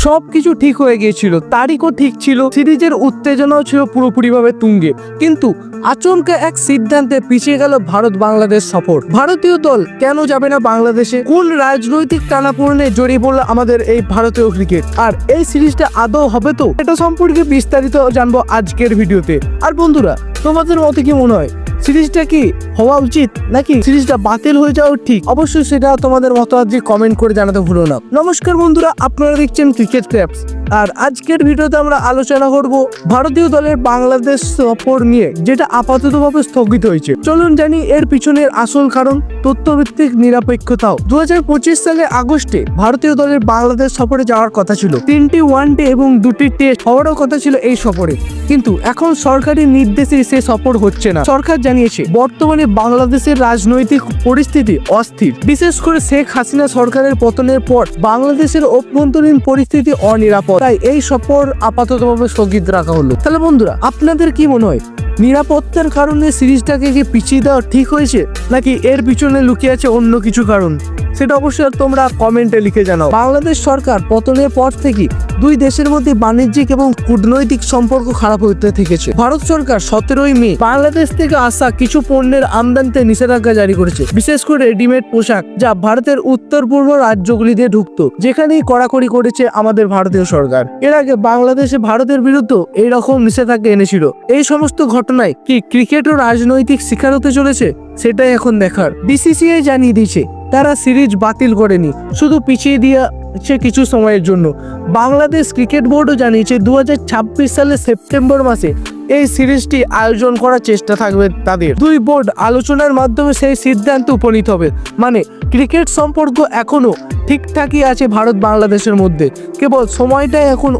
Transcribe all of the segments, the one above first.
সবকিছু ঠিক হয়ে গিয়েছিল, তারিখও ঠিক ছিল, সিরিজের উত্তেজনাও ছিল পুরোপুরিভাবে তুঙ্গে। কিন্তু আচমকা এক সিদ্ধান্তে পিছিয়ে গেল ভারত বাংলাদেশ সফর। ভারতীয় দল কেন যাবে না বাংলাদেশে? কোন রাজনৈতিক টানাপোড়েনে জড়িয়ে পড়লো আমাদের এই ভারতীয় ক্রিকেট? আর এই সিরিজটা আদৌ হবে তো? এটা সম্পর্কে বিস্তারিত জানবো আজকের ভিডিওতে। আর বন্ধুরা, তোমাদের মতে কি মনে হয়, সিরিজটা কি হওয়া উচিত নাকি সিরিজটা বাতিল হয়ে যাওয়া ঠিক? অবশ্যই সেটা তোমাদের মতামত দিয়ে কমেন্ট করে জানাতে ভুলো না। নমস্কার বন্ধুরা, আপনারা দেখছেন ক্রিকেট ক্র্যাপস। আর আজকের ভিডিওতে আমরা আলোচনা করব ভারতীয় দলের বাংলাদেশ সফর নিয়ে, যেটা আপাততভাবে স্থগিত হয়েছে। চলুন জানি এর পিছনের আসল কারণ, তথ্যভিত্তিক নিরপেক্ষতাও। 2025 সালে আগস্টে ভারতীয় দলের বাংলাদেশ সফরে যাওয়ার কথা ছিল। 3টি ওয়ানডে এবং 2টি টেস্ট হওয়ারও কথা ছিল এই সফরে, কিন্তু এখন সরকারি নির্দেশে সে সফর হচ্ছে না। সরকার জানিয়েছে বর্তমানে বাংলাদেশের রাজনৈতিক পরিস্থিতি অস্থির, বিশেষ করে শেখ হাসিনা সরকারের পতনের পর বাংলাদেশের অভ্যন্তরীণ পরিস্থিতি অনিরাপদ। তাই এই সফর আপাততভাবে স্থগিত রাখা হলো। তাহলে বন্ধুরা, আপনাদের কি মনে হয়, নিরাপত্তার কারণে সিরিজটাকে কি পিছিয়ে দেওয়া ঠিক হয়েছে, নাকি এর পিছনে লুকিয়ে আছে অন্য কিছু কারণ? সেটা অবশ্যই তোমরা কমেন্টে লিখে জানাও। বাংলাদেশ সরকার পতনের পর থেকে দুই দেশের মধ্যে বাণিজ্যিক এবং কূটনৈতিক সম্পর্ক খারাপ হতে থেকেছে। ভারত সরকার 17ই মে বাংলাদেশ থেকে আসা কিছু পণ্যের আমদানিতে নিষেধাজ্ঞা জারি করেছে, বিশেষ করে রেডিমেড পোশাক, যা ভারতের উত্তর পূর্ব রাজ্যগুলি দিয়ে ঢুকতো, যেখানেই কড়াকড়ি করেছে আমাদের ভারতীয় সরকার। এর আগে বাংলাদেশে ভারতের বিরুদ্ধে এইরকম নিষেধাজ্ঞা এনেছিল। এই সমস্ত ঘটনায় কি ক্রিকেট ও রাজনৈতিক শিকার হতে চলেছে, সেটাই এখন দেখার। বিসিসিআই জানিয়ে দিয়েছে তারা সিরিজ বাতিল করেনি, শুধু পিছিয়ে দিয়েছে কিছু সময়ের জন্য। বাংলাদেশ ক্রিকেট বোর্ডও জানিয়েছে 2026 সালের সেপ্টেম্বর মাসে এই সিরিজটি আয়োজন করার চেষ্টা থাকবে তাদের। দুই বোর্ড আলোচনার মাধ্যমে সেই সিদ্ধান্তে উপনীত হবে। মানে ক্রিকেট সম্পর্ক এখনো ঠিকঠাকই আছে ভারত বাংলাদেশের মধ্যে, কেবল সময়টাই এখন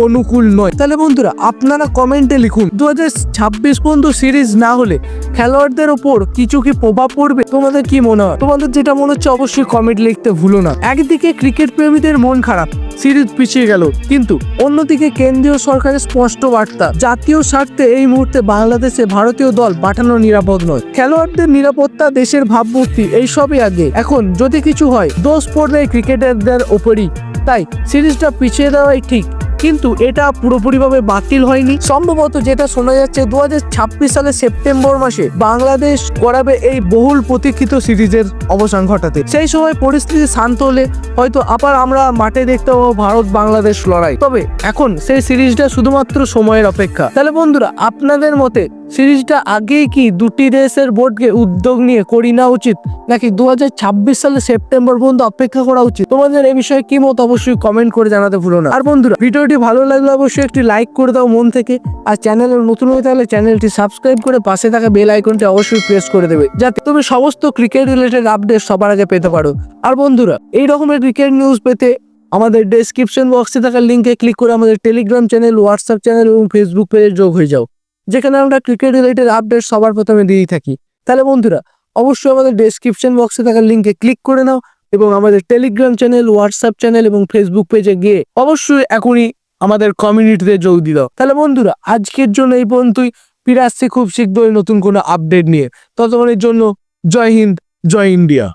অনুকূল নয়। তাহলে বন্ধুরা, আপনারা কমেন্টে লিখুন, 2026 পর্যন্ত সিরিজ না হলে খেলোয়াড়দের ওপর কিছু কি প্রভাব পড়বে? তোমাদের কি মনে হয়? তোমাদের যেটা মনে হচ্ছে অবশ্যই কমেন্ট লিখতে ভুলো না। একদিকে ক্রিকেট প্রেমীদের মন খারাপ, সিরিজ পিছিয়ে গেল, কিন্তু অন্যদিকে কেন্দ্রীয় সরকারের স্পষ্ট বার্তা, জাতীয় স্বার্থে এই মুহূর্তে বাংলাদেশে ভারতীয় দল পাঠানো নিরাপদ নয়। খেলোয়াড়দের নিরাপত্তা, দেশের ভাবমূর্তি, এইসবই আগে। এখন যদি কিছু হয়, দোষ পড়বে ক্রিকেটারদের ওপরই। তাই সিরিজটা পিছিয়ে দেওয়াই ঠিক, কিন্তু এটা পুরোপুরিভাবে বাতিল হয়নি। সম্ভবত যেটা শোনা যাচ্ছে 2026 সালের সেপ্টেম্বর মাসে বাংলাদেশ করাবে এই বহুল প্রতীক্ষিত সিরিজের অবসান ঘটাতে। সেই সময় পরিস্থিতি শান্ত হলে হয়তো আবার আমরা মাঠে দেখতে পাবো ভারত বাংলাদেশ লড়াই। তবে এখন সেই সিরিজটা শুধুমাত্র সময়ের অপেক্ষা। তাহলে বন্ধুরা, আপনাদের মতে সিরিজটা আগেই কি দুটি দেশের বোর্ডকে উদ্যোগ নিয়ে করি না উচিত, নাকি 2026 সালের সেপ্টেম্বর পর্যন্ত অপেক্ষা করা উচিত? তোমাদের এই বিষয়ে কি মত অবশ্যই কমেন্ট করে জানাতে ভুলো না। আর বন্ধুরা, ভিডিওটি ভালো লাগলে অবশ্যই একটি লাইক করে দাও মন থেকে। আর চ্যানেলে নতুন হয়ে থাকলে চ্যানেলটি সাবস্ক্রাইব করে পাশে থাকা বেল আইকনটি অবশ্যই প্রেস করে দেবে, যাতে তুমি সমস্ত ক্রিকেট রিলেটেড আপডেট সবার আগে পেতে পারো। আর বন্ধুরা, এই রকমের ক্রিকেট নিউজ পেতে আমাদের ডেসক্রিপশন বক্সে থাকা লিঙ্কে ক্লিক করে আমাদের টেলিগ্রাম চ্যানেল, হোয়াটসঅ্যাপ চ্যানেল এবং ফেসবুক পেজে যোগ হয়ে যাও, যেখানে আমরা ক্রিকেট রিলেটেড আপডেট সবার প্রথমে দিয়েই থাকি। তাহলে বন্ধুরা, অবশ্যই আমাদের ডেসক্রিপশন বক্সে থাকা লিঙ্কে ক্লিক করে নাও এবং আমাদের টেলিগ্রাম চ্যানেল, হোয়াটসঅ্যাপ চ্যানেল এবং ফেসবুক পেজে গিয়ে অবশ্যই এখনই আমাদের কমিউনিটিতে যোগ দিয়ে দাও। তাহলে বন্ধুরা, আজকের জন্য এই পর্যন্তই। ফিরে আসছি খুব শীঘ্রই নতুন কোনো আপডেট নিয়ে। ততক্ষণের জন্য জয় হিন্দ, জয় ইন্ডিয়া।